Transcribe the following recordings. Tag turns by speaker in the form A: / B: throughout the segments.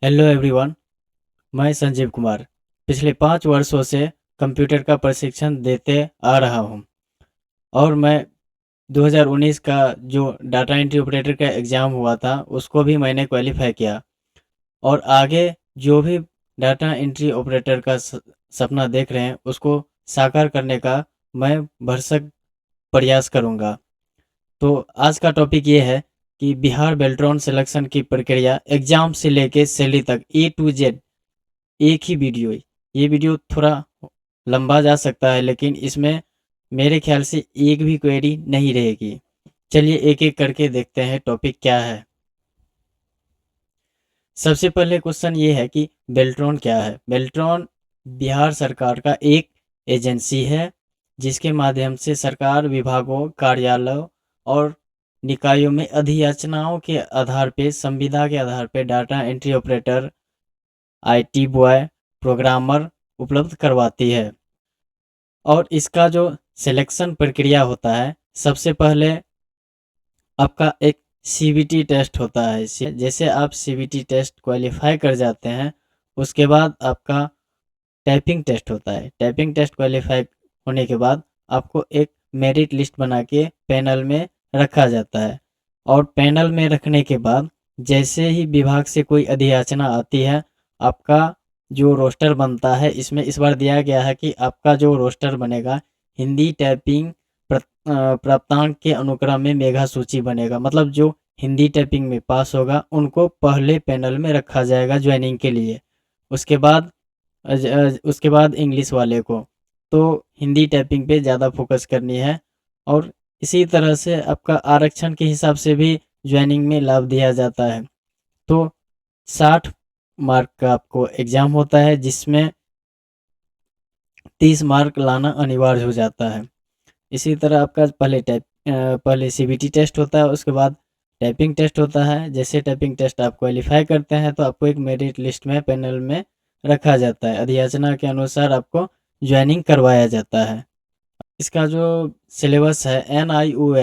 A: Hello everyone. मैं संजीव कुमार पिछले 5 वर्षों से कंप्यूटर का प्रशिक्षण देते आ रहा हूं और मैं 2019 का जो डाटा एंट्री ऑपरेटर का एग्ज़ाम हुआ था उसको भी मैंने क्वालिफाई किया और आगे जो भी डाटा एंट्री ऑपरेटर का सपना देख रहे हैं उसको साकार करने का मैं भरसक प्रयास करूंगा। तो आज का टॉपिक ये है कि बिहार बेल्ट्रॉन सिलेक्शन की प्रक्रिया एग्ज़ाम से लेके सैलरी तक A to Z एक ही वीडियो। ये वीडियो थोड़ा लंबा जा सकता है लेकिन इसमें मेरे ख्याल से एक भी क्वेरी नहीं रहेगी। चलिए एक एक करके देखते हैं टॉपिक क्या है। सबसे पहले क्वेश्चन ये है कि बेल्ट्रॉन क्या है। बेल्ट्रॉन बिहार सरकार का एक एजेंसी है जिसके माध्यम से सरकार विभागों, कार्यालयों और निकायों में अधियाचनाओं के आधार पे, संविदा के आधार पे data entry operator, IT boy, programmer उपलब्ध करवाती है। और इसका जो सिलेक्शन प्रक्रिया होता है, सबसे पहले आपका एक सीबीटी टेस्ट होता है। जैसे आप सीबीटी टेस्ट क्वालिफाई कर जाते हैं उसके बाद आपका टाइपिंग टेस्ट होता है। टाइपिंग टेस्ट क्वालिफाई होने के बाद आपको एक मेरिट लिस्ट बना के पैनल में रखा जाता है और पैनल में रखने के बाद जैसे ही विभाग से कोई अधियाचना आती है, आपका जो रोस्टर बनता है, इसमें इस बार दिया गया है कि आपका जो रोस्टर बनेगा हिंदी टाइपिंग प्राप्तांक के अनुक्रम में मेघा सूची बनेगा। मतलब जो हिंदी टाइपिंग में पास होगा उनको पहले पैनल में रखा जाएगा ज्वाइनिंग के लिए। उसके बाद उसके बाद इंग्लिश वाले को तो हिंदी टाइपिंग पे ज़्यादा फोकस करनी है। और इसी तरह से आपका आरक्षण के हिसाब से भी ज्वाइनिंग में लाभ दिया जाता है। तो 60 मार्क का आपको एग्ज़ाम होता है जिसमें 30 मार्क लाना अनिवार्य हो जाता है। इसी तरह आपका पहले सीबीटी टेस्ट होता है, उसके बाद टाइपिंग टेस्ट होता है। जैसे टाइपिंग टेस्ट आप क्वालिफाई करते हैं तो आपको एक मेरिट लिस्ट में पैनल में रखा जाता है। अधियाचना के अनुसार आपको ज्वाइनिंग करवाया जाता है। इसका जो सिलेबस है एन आई ओ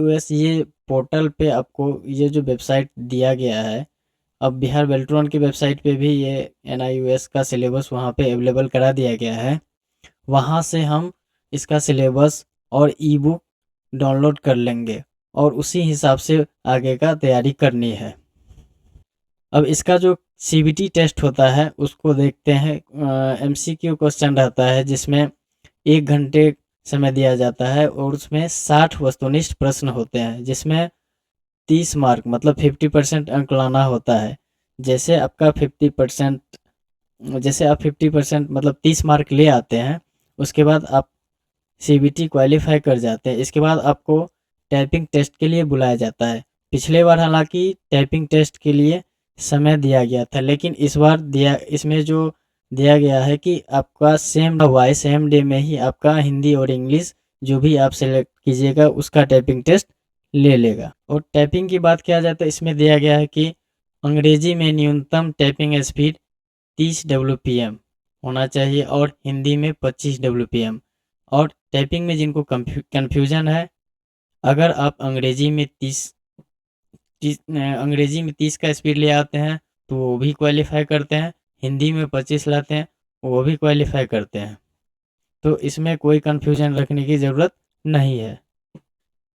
A: एस ये पोर्टल पे आपको ये जो वेबसाइट दिया गया है, अब बिहार बेल्ट्रॉन की वेबसाइट पे भी ये एन का सिलेबस वहाँ पे अवेलेबल करा दिया गया है। वहाँ से हम इसका सिलेबस और ई बुक डाउनलोड कर लेंगे और उसी हिसाब से आगे का तैयारी करनी है। अब इसका जो सीबीटी टेस्ट होता है उसको देखते हैं। एमसीक्यू क्वेश्चन रहता है जिसमें 1 घंटे समय दिया जाता है और उसमें 60 वस्तुनिष्ठ प्रश्न होते हैं जिसमें 30 मार्क मतलब 50% अंक लाना होता है। जैसे आपका 50% जैसे आप 50% मतलब 30 मार्क ले आते हैं, उसके बाद आप सीबीटी क्वालिफाई कर जाते हैं। इसके बाद आपको टाइपिंग टेस्ट के लिए बुलाया जाता है। पिछले बार हालांकि टाइपिंग टेस्ट के लिए समय दिया गया था लेकिन इस बार इसमें जो दिया गया है कि आपका सेम डे में ही आपका हिंदी और इंग्लिश जो भी आप सेलेक्ट कीजिएगा उसका टाइपिंग टेस्ट ले लेगा। और टाइपिंग की बात किया जाए तो इसमें दिया गया है कि अंग्रेजी में न्यूनतम टाइपिंग स्पीड 30 WPM होना चाहिए और हिंदी में 25 WPM। और टाइपिंग में जिनको कन्फ्यूजन है, अगर आप अंग्रेजी में 30 का स्पीड ले आते हैं तो वो भी क्वालिफाई करते हैं, हिंदी में 25 लाते हैं वो भी क्वालिफाई करते हैं। तो इसमें कोई कन्फ्यूजन रखने की ज़रूरत नहीं है।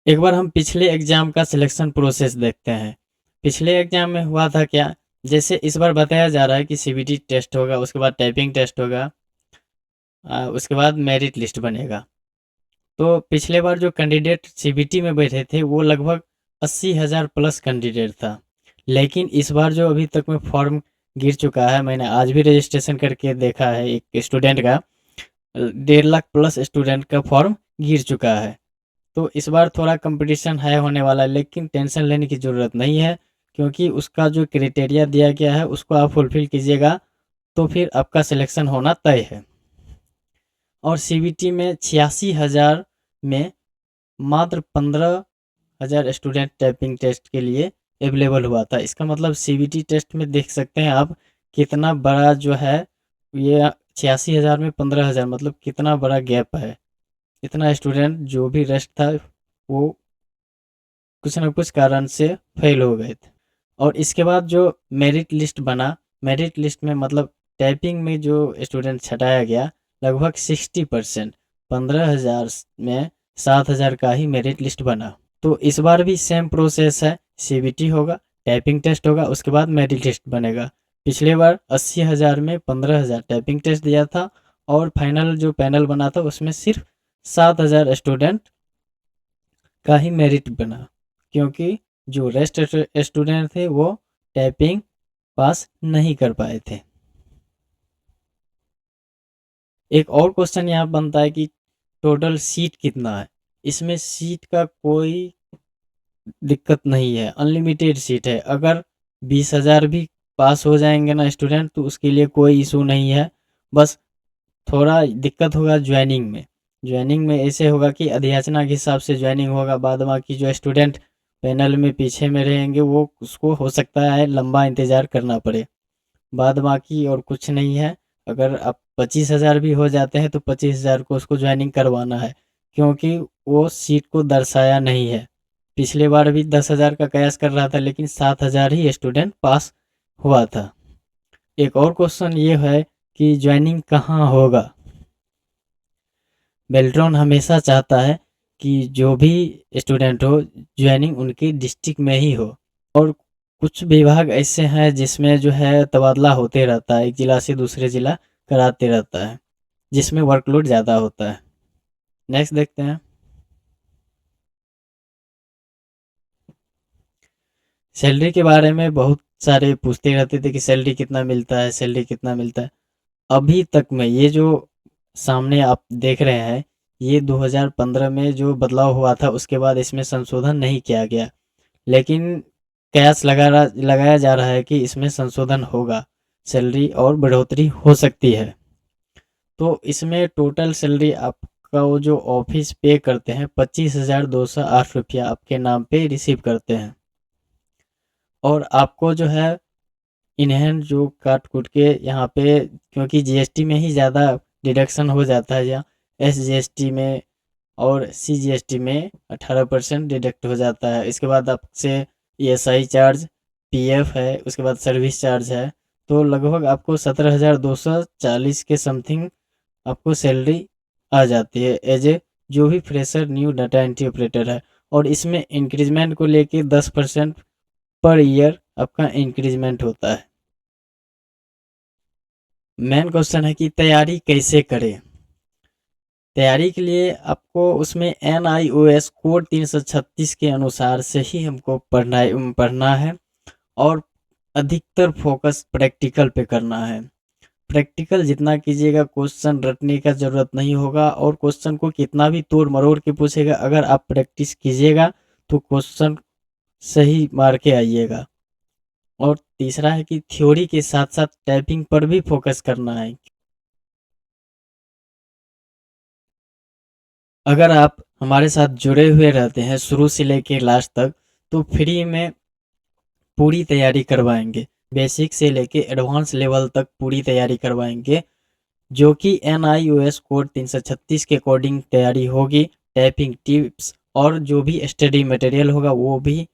A: एक बार हम पिछले एग्ज़ाम का सिलेक्शन प्रोसेस देखते हैं। पिछले एग्ज़ाम में हुआ था क्या, जैसे इस बार बताया जा रहा है कि सीबीटी टेस्ट होगा, उसके बाद टाइपिंग टेस्ट होगा, उसके बाद मेरिट लिस्ट बनेगा। तो पिछले बार जो कैंडिडेट सीबीटी में बैठे थे वो लगभग 80,000 प्लस कैंडिडेट था। लेकिन इस बार जो अभी तक में फॉर्म गिर चुका है, मैंने आज भी रजिस्ट्रेशन करके देखा है एक स्टूडेंट का, 1.5 लाख प्लस स्टूडेंट का फॉर्म गिर चुका है। तो इस बार थोड़ा कंपटीशन है होने वाला है लेकिन टेंशन लेने की ज़रूरत नहीं है क्योंकि उसका जो क्राइटेरिया दिया गया है उसको आप फुलफिल कीजिएगा तो फिर आपका सिलेक्शन होना तय है। और सीबीटी में 86,000 में मात्र 15,000 स्टूडेंट टाइपिंग टेस्ट के लिए अवेलेबल हुआ था। इसका मतलब सीबीटी टेस्ट में देख सकते हैं आप कितना बड़ा जो है, ये 86,000 में 15,000 मतलब कितना बड़ा गैप है। इतना स्टूडेंट जो भी रेस्ट था वो कुछ ना कुछ कारण से फेल हो गए थे। और इसके बाद जो मेरिट लिस्ट बना, मेरिट लिस्ट में मतलब टाइपिंग में जो स्टूडेंट छटाया गया लगभग 60%, 15,000 में 7,000 का ही मेरिट लिस्ट बना। तो इस बार भी सेम प्रोसेस है, सीबीटी होगा, टाइपिंग टेस्ट होगा, उसके बाद मेरिट लिस्ट बनेगा। पिछले बार 80,000 में 15,000 टाइपिंग टेस्ट दिया था और फाइनल जो पैनल बना था उसमें सिर्फ 7,000 स्टूडेंट का ही मेरिट बना, क्योंकि जो रेस्ट स्टूडेंट थे वो टाइपिंग पास नहीं कर पाए थे। एक और क्वेश्चन यहाँ बनता है कि टोटल सीट कितना है। इसमें सीट का कोई दिक्कत नहीं है, अनलिमिटेड सीट है। अगर 20,000 भी पास हो जाएंगे ना स्टूडेंट तो उसके लिए कोई इशू नहीं है। बस थोड़ा दिक्कत होगा ज्वाइनिंग में। ज्वाइनिंग में ऐसे होगा कि अधियाचना के हिसाब से ज्वाइनिंग होगा, बाद बाकी जो स्टूडेंट पैनल में पीछे में रहेंगे वो उसको हो सकता है लंबा इंतज़ार करना पड़े, बाद बाकी और कुछ नहीं है। अगर आप 25,000 भी हो जाते हैं तो 25,000 को उसको ज्वाइनिंग करवाना है, क्योंकि वो सीट को दर्शाया नहीं है। पिछले बार भी 10,000 का कयास कर रहा था लेकिन 7,000 ही स्टूडेंट पास हुआ था। एक और क्वेश्चन ये है कि ज्वाइनिंग कहाँ होगा। बेल्ट्रॉन हमेशा चाहता है कि जो भी स्टूडेंट हो ज्वाइनिंग उनके डिस्ट्रिक्ट में ही हो, और कुछ विभाग ऐसे हैं जिसमें जो है तबादला होते रहता है, एक ज़िला से दूसरे ज़िला कराते रहता है, जिसमें वर्कलोड ज़्यादा होता है। नेक्स्ट देखते हैं। सैलरी के बारे में बहुत सारे पूछते रहते थे कि सैलरी कितना मिलता है, सैलरी कितना मिलता है। अभी तक में ये जो सामने आप देख रहे हैं ये 2015 में जो बदलाव हुआ था उसके बाद इसमें संशोधन नहीं किया गया, लेकिन कयास लगाया जा रहा है कि इसमें संशोधन होगा, सैलरी और बढ़ोतरी हो सकती है। तो इसमें टोटल सैलरी आपका वो जो ऑफिस पे करते हैं 25,208 रुपया आपके नाम पे रिसीव करते हैं, और आपको जो है इन्हें जो काट कूट के यहाँ पे, क्योंकि जीएसटी में ही ज़्यादा डिडक्शन हो जाता है, या एसजीएसटी में और सीजीएसटी में 18% डिडक्ट हो जाता है। इसके बाद आपसे ईएसआई चार्ज, पीएफ है, उसके बाद सर्विस चार्ज है, तो लगभग आपको 17,240 के समथिंग आपको सैलरी आ जाती है एज ए जो भी fresher new data entry operator है। और इसमें इंक्रीजमेंट को लेके 10% पर ईयर आपका इंक्रीजमेंट होता है। मेन क्वेश्चन है कि तैयारी कैसे करें। तैयारी के लिए आपको उसमें NIOS कोड 336 के अनुसार से ही हमको पढ़ना है, और अधिकतर फोकस प्रैक्टिकल पे करना है। प्रैक्टिकल जितना कीजिएगा क्वेश्चन रटने का ज़रूरत नहीं होगा, और क्वेश्चन को कितना भी तोड़ मरोड़ के पूछेगा, अगर आप प्रैक्टिस कीजिएगा तो क्वेश्चन सही मार के आइएगा। और तीसरा है कि थ्योरी के साथ साथ टाइपिंग पर भी फोकस करना है। अगर आप हमारे साथ जुड़े हुए रहते हैं शुरू से लेकर लास्ट तक तो फ्री में पूरी तैयारी करवाएंगे, बेसिक से लेके एडवांस लेवल तक पूरी तैयारी करवाएंगे, जो कि NIOS कोड 336 के अकॉर्डिंग तैयारी होगी। टाइपिंग टिप्स और जो भी स्टडी मटेरियल होगा वो भी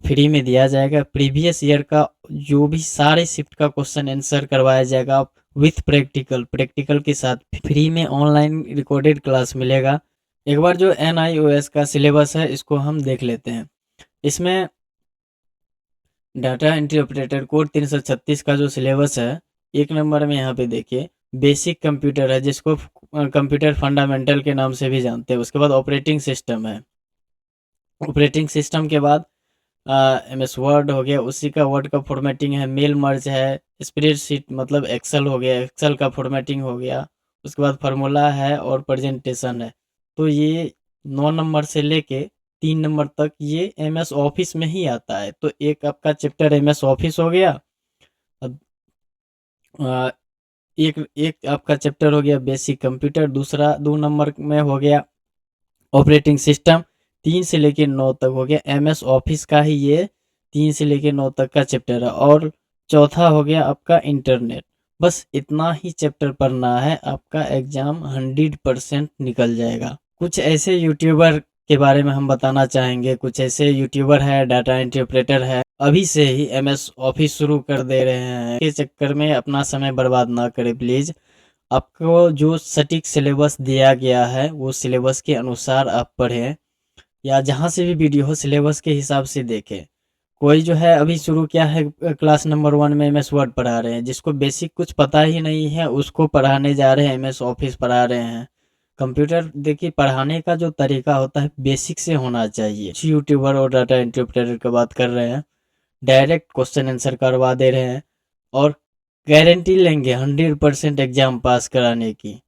A: फ्री में दिया जाएगा। प्रीवियस ईयर का जो भी सारे शिफ्ट का क्वेश्चन आंसर करवाया जाएगा विथ प्रैक्टिकल, प्रैक्टिकल के साथ फ्री में ऑनलाइन रिकॉर्डेड क्लास मिलेगा। एक बार जो NIOS का सिलेबस है इसको हम देख लेते हैं। इसमें डाटा एंट्री ऑपरेटर कोड 336 का जो सिलेबस है, एक नंबर में यहाँ पे देखिए बेसिक कंप्यूटर है, जिसको कंप्यूटर फंडामेंटल के नाम से भी जानते हैं। उसके बाद ऑपरेटिंग सिस्टम है, ऑपरेटिंग सिस्टम के बाद MS वर्ड हो गया, उसी का वर्ड का फॉर्मेटिंग है, मेल मर्ज है, स्प्रेडशीट मतलब एक्सेल हो गया, एक्सेल का फॉर्मेटिंग हो गया, उसके बाद फार्मूला है और प्रेजेंटेशन है। तो ये 9 नंबर से लेके 3 नंबर तक ये MS ऑफिस में ही आता है। तो एक आपका चैप्टर MS ऑफिस हो गया, अब एक एक आपका चैप्टर हो गया बेसिक कंप्यूटर, दूसरा 2 नंबर में हो गया ऑपरेटिंग सिस्टम, 3 से लेके 9 तक हो गया MS ऑफिस का ही ये 3 से लेके 9 तक का चैप्टर है, और चौथा हो गया आपका इंटरनेट। बस इतना ही चैप्टर पढ़ना है, आपका एग्जाम 100% निकल जाएगा। कुछ ऐसे यूट्यूबर के बारे में हम बताना चाहेंगे, कुछ ऐसे यूट्यूबर है, डाटा एंट्री ऑपरेटर है अभी से ही एमएस ऑफिस शुरू कर दे रहे हैं। के चक्कर में अपना समय बर्बाद ना करें प्लीज़। आपको जो सटीक सिलेबस दिया गया है वो सिलेबस के अनुसार आप पढ़ें, या जहाँ से भी वीडियो हो सिलेबस के हिसाब से देखें। कोई जो है अभी शुरू किया है क्लास नंबर 1 में एमएस वर्ड पढ़ा रहे हैं, जिसको बेसिक कुछ पता ही नहीं है उसको पढ़ाने जा रहे हैं, एमएस ऑफिस पढ़ा रहे हैं। कंप्यूटर देखिए पढ़ाने का जो तरीका होता है बेसिक से होना चाहिए। यूट्यूबर और डाटा इंटरप्रेटर की बात कर रहे हैं, डायरेक्ट क्वेश्चन आंसर करवा दे रहे हैं और गारंटी लेंगे 100% एग्जाम पास कराने की।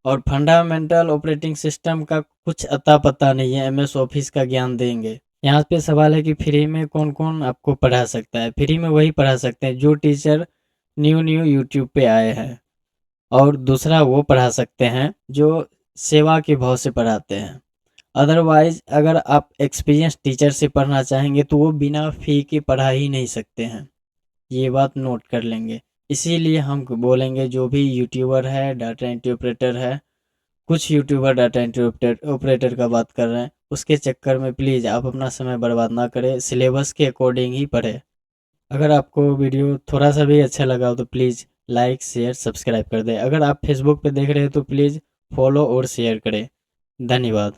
A: और फंडामेंटल ऑपरेटिंग सिस्टम का कुछ अता पता नहीं है, एमएस ऑफिस का ज्ञान देंगे। यहाँ पे सवाल है कि फ्री में कौन कौन आपको पढ़ा सकता है। फ्री में वही पढ़ा सकते हैं जो टीचर न्यू न्यू यूट्यूब पे आए हैं, और दूसरा वो पढ़ा सकते हैं जो सेवा के भाव से पढ़ाते हैं। अदरवाइज अगर आप एक्सपीरियंस टीचर से पढ़ना चाहेंगे तो वो बिना फी के पढ़ा ही नहीं सकते हैं, ये बात नोट कर लेंगे। इसीलिए हम बोलेंगे जो भी यूट्यूबर है, डाटा एंट्री ऑपरेटर है, कुछ यूट्यूबर डाटा एंट्री ऑपरेटर का बात कर रहे हैं, उसके चक्कर में प्लीज़ आप अपना समय बर्बाद ना करें, सिलेबस के अकॉर्डिंग ही पढ़ें। अगर आपको वीडियो थोड़ा सा भी अच्छा लगा हो तो प्लीज़ लाइक शेयर सब्सक्राइब कर दें। अगर आप फेसबुक पे देख रहे हैं तो प्लीज़ फॉलो और शेयर करें। धन्यवाद।